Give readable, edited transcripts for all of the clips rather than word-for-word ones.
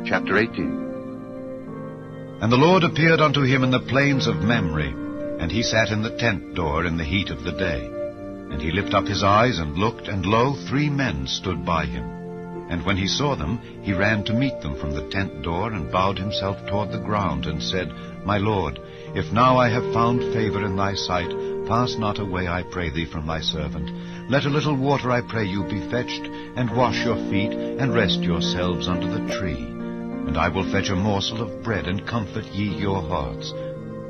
Chapter 18. And the Lord appeared unto him in the plains of Mamre, and he sat in the tent door in the heat of the day. And he lifted up his eyes and looked, and lo, 3 men stood by him. And when he saw them, he ran to meet them from the tent door, and bowed himself toward the ground, and said, My Lord, if now I have found favor in thy sight, pass not away, I pray thee, from thy servant. Let a little water, I pray you, be fetched, and wash your feet, and rest yourselves under the tree. And I will fetch a morsel of bread, and comfort ye your hearts.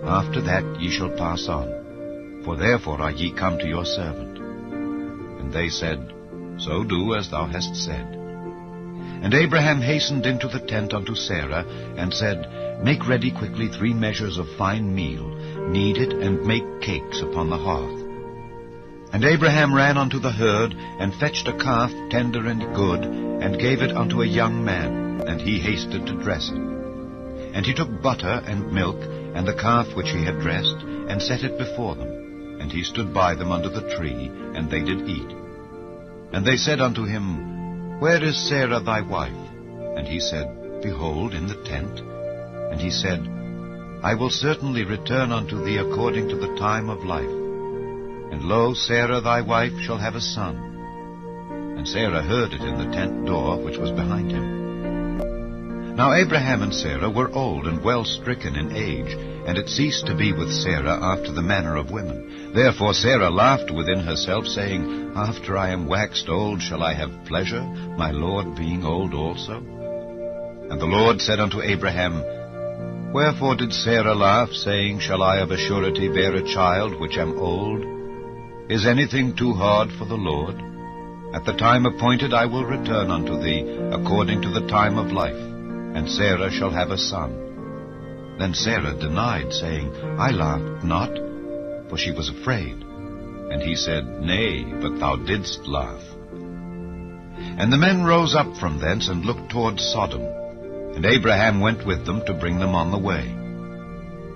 After that ye shall pass on, for therefore are ye come to your servant. And they said, So do as thou hast said. And Abraham hastened into the tent unto Sarah, and said, Make ready quickly 3 measures of fine meal, knead it, and make cakes upon the hearth. And Abraham ran unto the herd, and fetched a calf tender and good, and gave it unto a young man, and he hasted to dress it. And he took butter and milk, and the calf which he had dressed, and set it before them. And he stood by them under the tree, and they did eat. And they said unto him, Where is Sarah thy wife? And he said, Behold, in the tent. And he said, I will certainly return unto thee according to the time of life. And lo, Sarah thy wife shall have a son. And Sarah heard it in the tent door which was behind him. Now Abraham and Sarah were old and well stricken in age, and it ceased to be with Sarah after the manner of women. Therefore Sarah laughed within herself, saying, After I am waxed old shall I have pleasure, my Lord being old also? And the Lord said unto Abraham, Wherefore did Sarah laugh, saying, Shall I of a surety bear a child which am old? Is anything too hard for the Lord? At the time appointed I will return unto thee, according to the time of life, and Sarah shall have a son. Then Sarah denied, saying, I laughed not, for she was afraid. And he said, Nay, but thou didst laugh. And the men rose up from thence, and looked toward Sodom. And Abraham went with them to bring them on the way.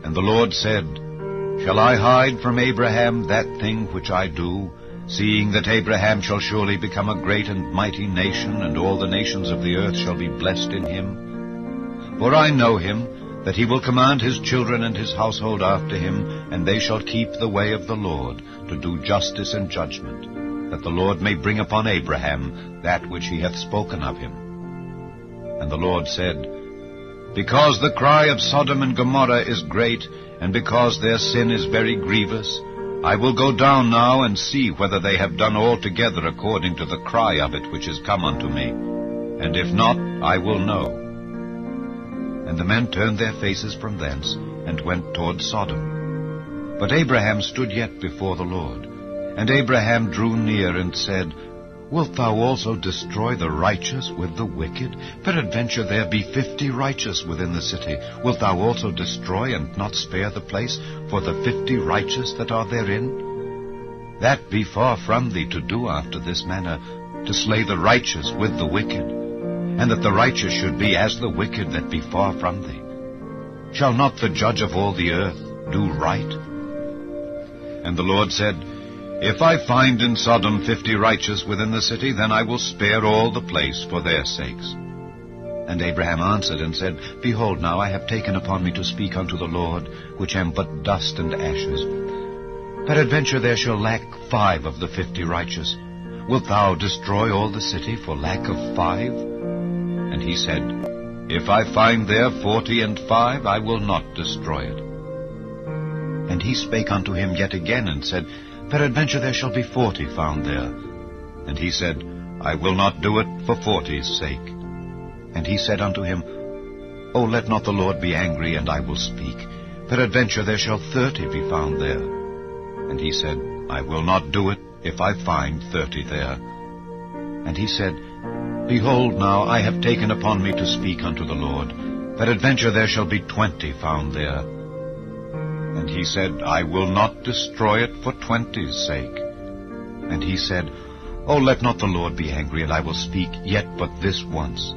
And the Lord said, Shall I hide from Abraham that thing which I do, seeing that Abraham shall surely become a great and mighty nation, and all the nations of the earth shall be blessed in him? For I know him, that he will command his children and his household after him, and they shall keep the way of the Lord, to do justice and judgment, that the Lord may bring upon Abraham that which he hath spoken of him. And the Lord said, Because the cry of Sodom and Gomorrah is great, and because their sin is very grievous, I will go down now and see whether they have done altogether according to the cry of it which is come unto me. And if not, I will know. And the men turned their faces from thence, and went toward Sodom. But Abraham stood yet before the Lord. And Abraham drew near, and said, Wilt thou also destroy the righteous with the wicked? Peradventure there be 50 righteous within the city. Wilt thou also destroy, and not spare the place for the 50 righteous that are therein? That be far from thee to do after this manner, to slay the righteous with the wicked, and that the righteous should be as the wicked that be far from thee. Shall not the judge of all the earth do right? And the Lord said, If I find in Sodom 50 righteous within the city, then I will spare all the place for their sakes. And Abraham answered and said, Behold, now I have taken upon me to speak unto the Lord, which am but dust and ashes. Peradventure there shall lack 5 of the 50 righteous. Wilt thou destroy all the city for lack of 5? And he said, If I find there 45, I will not destroy it. And he spake unto him yet again, and said, Peradventure there shall be 40 found there. And he said, I will not do it for 40's sake. And he said unto him, O let not the Lord be angry, and I will speak. Peradventure there shall 30 be found there. And he said, I will not do it, if I find 30 there. And he said, Behold, now I have taken upon me to speak unto the Lord. Peradventure there shall be 20 found there. And he said, I will not destroy it for 20's sake. And he said, O let not the Lord be angry, and I will speak yet but this once.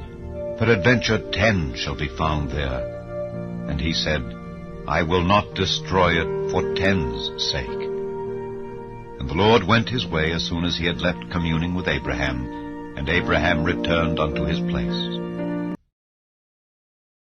Peradventure 10 shall be found there. And he said, I will not destroy it for 10's sake. And the Lord went his way as soon as he had left communing with Abraham, and Abraham returned unto his place.